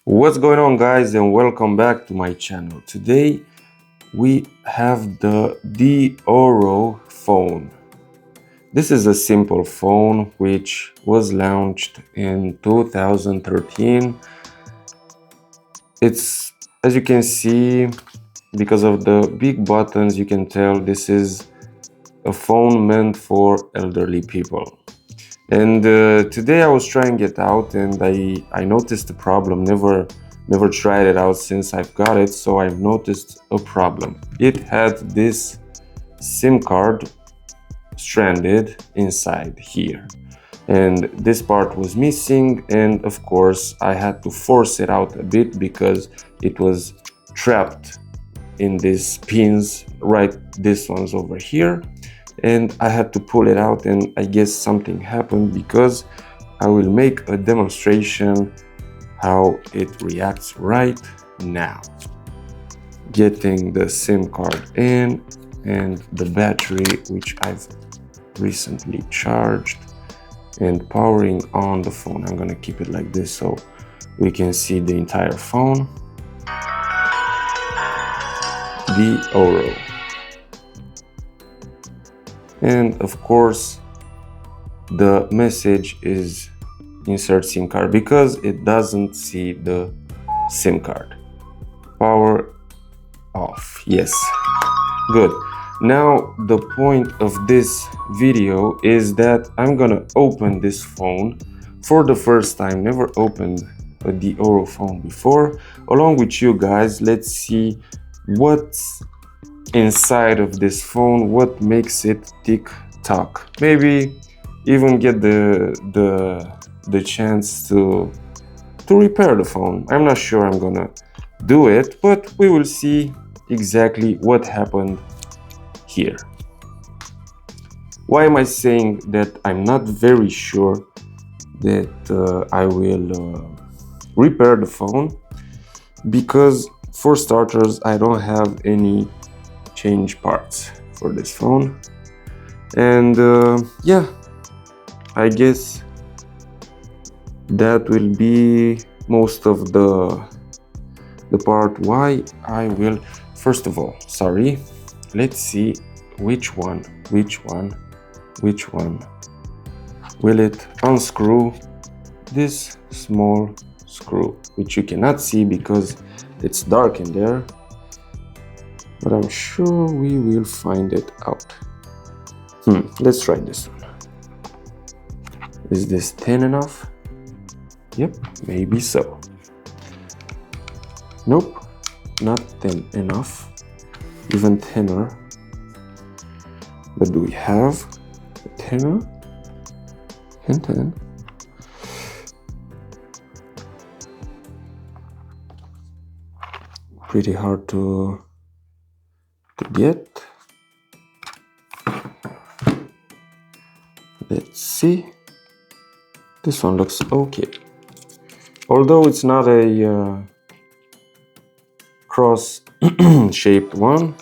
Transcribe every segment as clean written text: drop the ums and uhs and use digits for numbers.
What's going on, guys, and welcome back to my channel. Today we have the Doro phone. This is a simple phone which was launched in 2013. It's, as you can see, because of the big buttons, you can tell this is a phone meant for elderly people. And today I was trying it out, and I noticed a problem. Never tried it out since I've got it, so I've noticed a problem. It had this SIM card stranded inside here, and this part was missing, and of course I had to force it out a bit because it was trapped in these pins, right, these ones over here. And I had to pull it out, and I guess something happened because I will make a demonstration how it reacts right now. Getting the SIM card in and the battery, which I've recently charged, and powering on the phone. I'm gonna keep it like this so we can see the entire phone. The Doro. And of course the message is insert SIM card because it doesn't see the SIM card. Power off. Yes, good. Now the point of this video is that I'm gonna open this phone for the first time. Never opened a Doro phone before. Along with you guys, let's see what's inside of this phone, what makes it tick tock. Maybe even get the chance to repair the phone. I'm not sure I'm gonna do it, but we will see exactly what happened here. Why am I saying that I'm not very sure that I will repair the phone? Because for starters, I don't have any change parts for this phone, and yeah, I guess that will be most of the part why I will. First of all, sorry, let's see which one will it unscrew this small screw, which you cannot see because it's dark in there, but I'm sure we will find it out. Let's try this one. Is this thin enough? Yep, maybe so. Nope, not thin enough. Even thinner. But do we have a thinner? Hint, hint. Pretty hard to get. Let's see. This one looks okay. Although it's not a cross shaped one,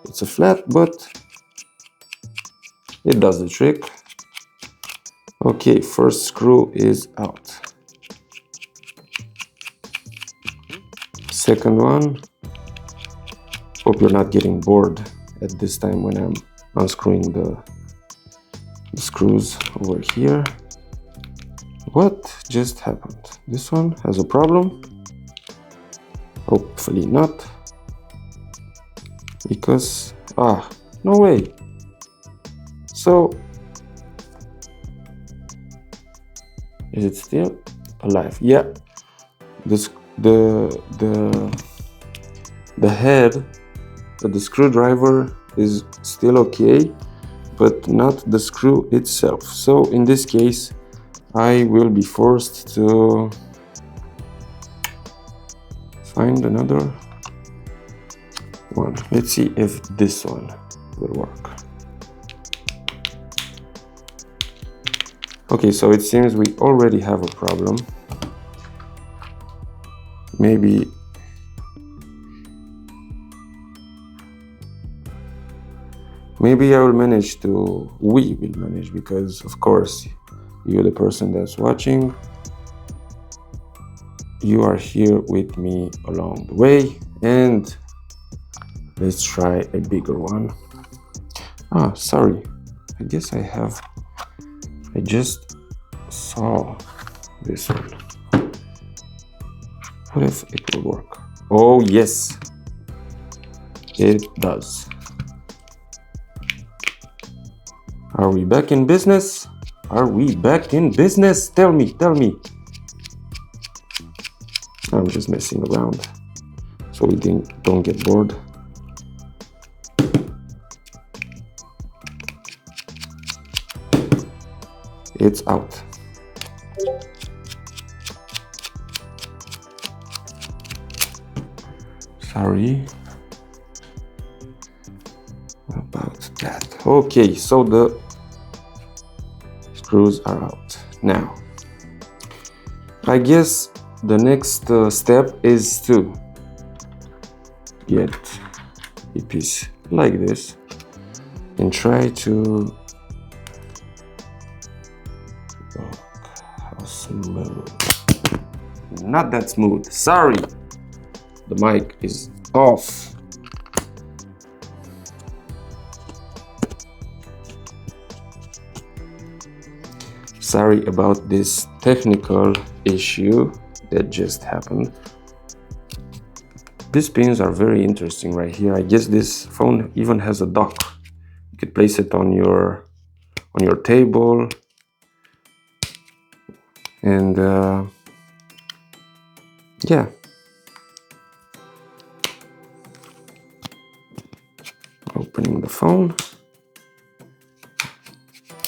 it's a flat, but it does the trick. Okay, first screw is out. Second one. Hope you're not getting bored at this time when I'm unscrewing the screws over here. What just happened? This one has a problem? Hopefully not. Because, no way. So, is it still alive? Yeah. The head of the screwdriver is still okay, but not the screw itself. So in this case, I will be forced to find another one. Let's see if this one will work. Okay, so it seems we already have a problem. Maybe I will manage to, we will manage, because of course you're the person that's watching. you are here with me along the way, and let's try a bigger one. Sorry, I guess I just saw this one. What if it will work? Oh yes, it does. Are we back in business? Are we back in business? Tell me. I'm just messing around so we don't get bored. It's out. Sorry about that. Okay, so the screws are out. Now, I guess the next step is to get a piece like this and try to how smooth. Not that smooth. Sorry, the mic is off. Sorry about this technical issue that just happened. These pins are very interesting right here. I guess this phone even has a dock. You could place it on your table, and yeah. Opening the phone.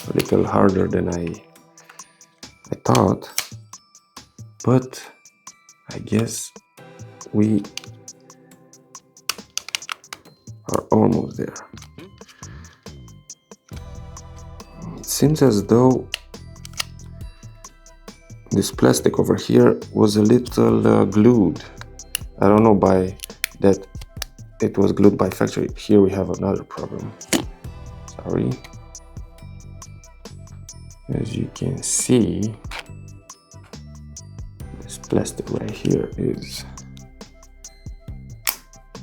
A little harder than I thought, but I guess we are almost there. It seems as though this plastic over here was a little glued. I don't know by that it was glued by factory. Here we have another problem. Sorry. As you can see, this plastic right here is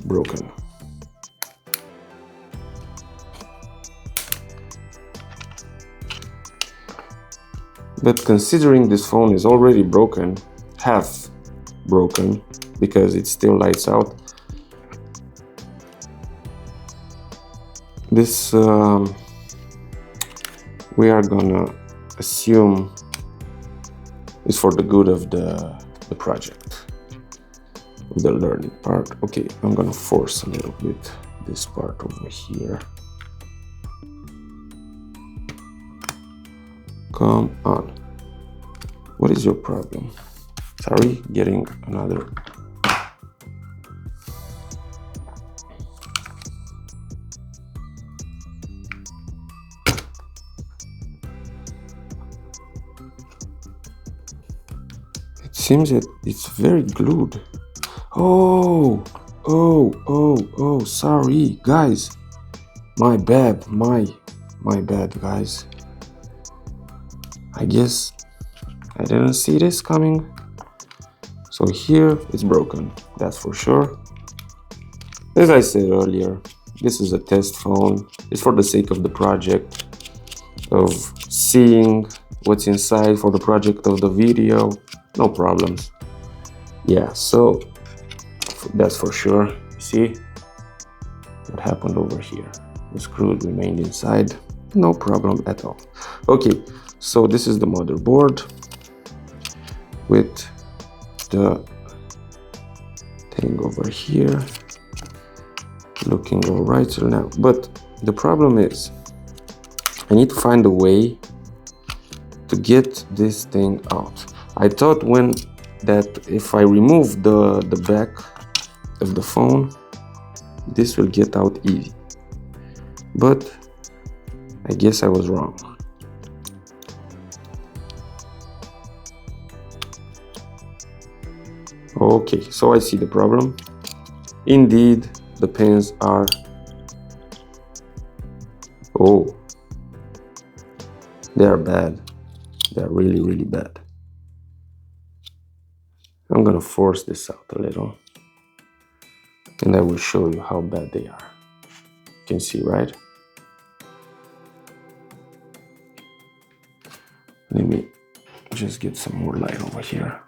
broken. But considering this phone is already broken, half broken, because it still lights out, this we are gonna assume is for the good of the project, the learning part. Okay, I'm gonna force a little bit this part over here. Come on. What is your problem? Sorry, getting another. It seems that it's very glued. Oh, sorry, guys. My bad, my bad, guys. I guess I didn't see this coming. So here it's broken, that's for sure. As I said earlier, this is a test phone. It's for the sake of the project, of seeing what's inside, for the project of the video. No problems. Yeah, so that's for sure. See what happened over here. The screw remained inside. No problem at all. Okay, so this is the motherboard with the thing over here looking all right till now. But the problem is I need to find a way to get this thing out. I thought that if I remove the back of the phone, this will get out easy, but I guess I was wrong. Okay, so I see the problem. Indeed, the pins are, oh, they are bad. They are really, really bad. I'm gonna force this out a little, and I will show you how bad they are. You can see, right? Let me just get some more light over here.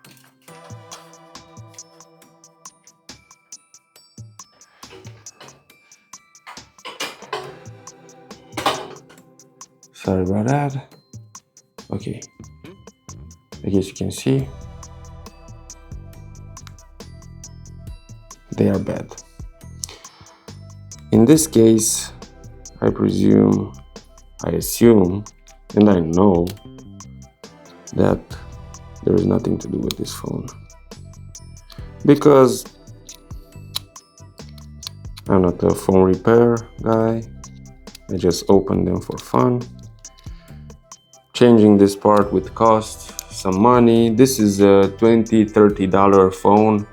Sorry about that. Okay, I guess you can see they are bad. In this case, I assume, and I know that there is nothing to do with this phone, because I'm not a phone repair guy. I just opened them for fun. Changing this part would cost some money. This is a $20–30 phone,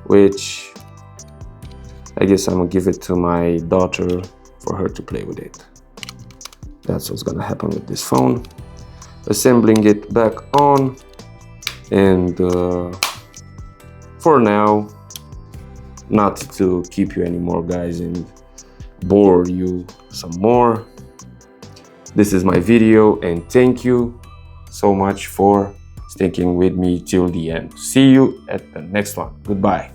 which I guess I'm gonna give it to my daughter for her to play with it. That's what's gonna happen with this phone. Assembling it back on, and for now, not to keep you anymore, guys, and bore you some more, this is my video, and thank you so much for sticking with me till the end. See you at the next one. Goodbye.